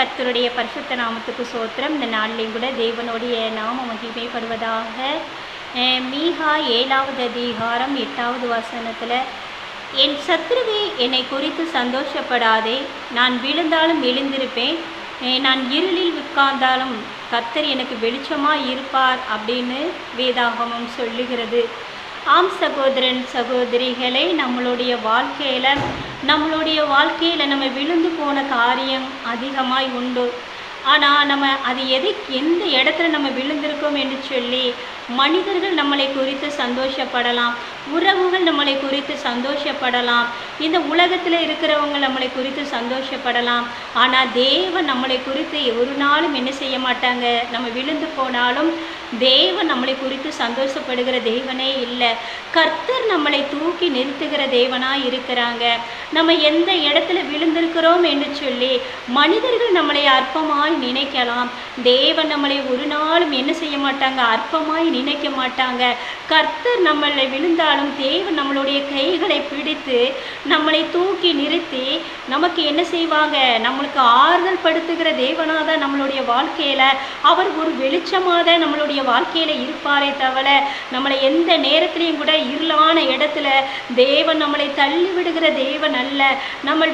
கர்த்தருடைய பரிசுத்த நாமத்துக்கு சோத்திரம். இந்த நாளிலையும் கூட தேவனுடைய நாம மகிமைப்படுவதாக. மீகா 7வது அதிகாரம் 8வது வசனத்தில், என் சத்துருவே என்னை குறித்து சந்தோஷப்படாதே, நான் விழுந்தாலும் எழுந்திருப்பேன், நான் இருளில் உட்கார்ந்தாலும் கர்த்தர் எனக்கு வெளிச்சமாக இருப்பார் அப்படின்னு வேதாகமம் சொல்லுகிறது. ஆம் சகோதரன் சகோதரிகளை, நம்மளுடைய வாழ்க்கையில் நம்ம விழுந்து போன காரியம் அதிகமாய் உண்டு. ஆனால் நம்ம அது எந்த இடத்துல நம்ம விழுந்திருக்கோம் என்று சொல்லி மனிதர்கள் நம்மளை குறித்து சந்தோஷப்படலாம், உறவுகள் நம்மளை குறித்து சந்தோஷப்படலாம், இந்த உலகத்தில் இருக்கிறவங்க நம்மளை குறித்து சந்தோஷப்படலாம். ஆனால் தேவன் நம்மளை குறித்து ஒரு நாளும் என்ன செய்ய மாட்டாங்க. நம்ம விழுந்து போனாலும் தேவன் நம்மளை குறித்து சந்தோஷப்படுகிற தேவனே இல்லை. கர்த்தர் நம்மளை தூக்கி நிறுத்துகிற தேவனாக இருக்கிறாங்க. நம்ம எந்த இடத்துல விழுந்திருக்கிறோம் என்று சொல்லி மனிதர்கள் நம்மளை அற்பமாய் நினைக்கலாம். தேவன் நம்மளை ஒரு நாளும் என்ன செய்ய மாட்டாங்க, அற்பமாய் நினைக்க மாட்டாங்க. கர்த்தர் நம்மளை விழுந்தாலும் தேவன் நம்மளுடைய கைகளை பிடித்து நம்மளை தூக்கி நிறுத்தி நமக்கு என்ன செய்வாங்க, நம்மளுக்கு ஆறுதல் படுத்துகிற தேவனாக தான் நம்மளுடைய வாழ்க்கையில் அவர் ஒரு வெளிச்சமாக தான் நம்மளுடைய வாழ்க்கையில் இருப்பாரே தவிர நம்மளை எந்த நேரத்திலையும் கூட இருளான இடத்துல தேவன் நம்மளை தள்ளி விடுகிற தேவன் அல்ல. நம்ம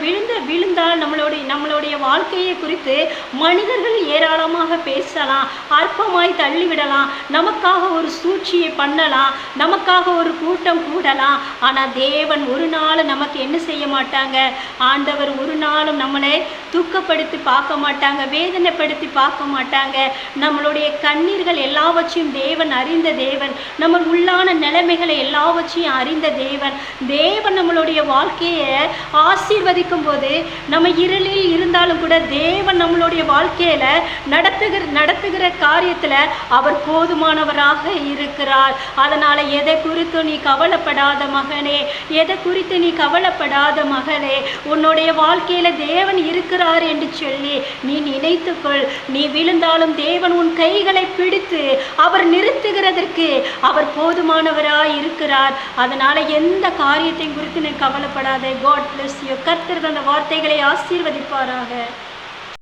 விழுந்தால் நம்மளுடைய வாழ்க்கையை குறித்து மனிதர்கள் ஏராளமாக பேசலாம், அற்பமாய் தள்ளிவிடலாம், நமக்காக ஒரு சூழ்ச்சியை பண்ணலாம், நமக்காக ஒரு கூட்டம் கூடலாம். ஆனால் தேவன் ஒரு நாள் நமக்கு என்ன செய்ய மாட்டாங்க. ஆண்டவர் ஒரு நாளும் நம்மளை துக்கப்படுத்தி பார்க்க மாட்டாங்க, வேதனைப்படுத்தி பார்க்க மாட்டாங்க. நம்மளுடைய கண்ணீர்கள் எல்லாவற்றையும் தேவன் அறிந்த தேவன், நம்ம உள்ளான நிலைமைகளை எல்லாவற்றையும் அறிந்த தேவன் நம்மளுடைய வாழ்க்கையை ஆசீர்வதிக்கும் போது நம்ம இருளில் இருந்தாலும் கூட தேவன் நம்மளுடைய வாழ்க்கையில நடத்துகிற காரியத்தில் அவர் போதுமானவராக இருக்கிறார். அதனால எதை குறித்து நீ கவலைப்படாத மகனே, எதை குறித்து நீ கவலைப்படாத மகளே, உன்னுடைய வாழ்க்கையில தேவன் இருக்கிறார் என்று சொல்லி நீ நினைத்துக்கொள். நீ விழுந்தாலும் தேவன் உன் கைகளை பிடித்து அவர் நிறுத்துகிறதற்கு அவர் போதுமானவராய் இருக்கிறார். அதனால எந்த காரியத்தை குறித்து நீ கவலைப்படாதே. God bless you. கர்த்தர் அந்த வார்த்தைகளை ஆசீர்வதிப்பாராக.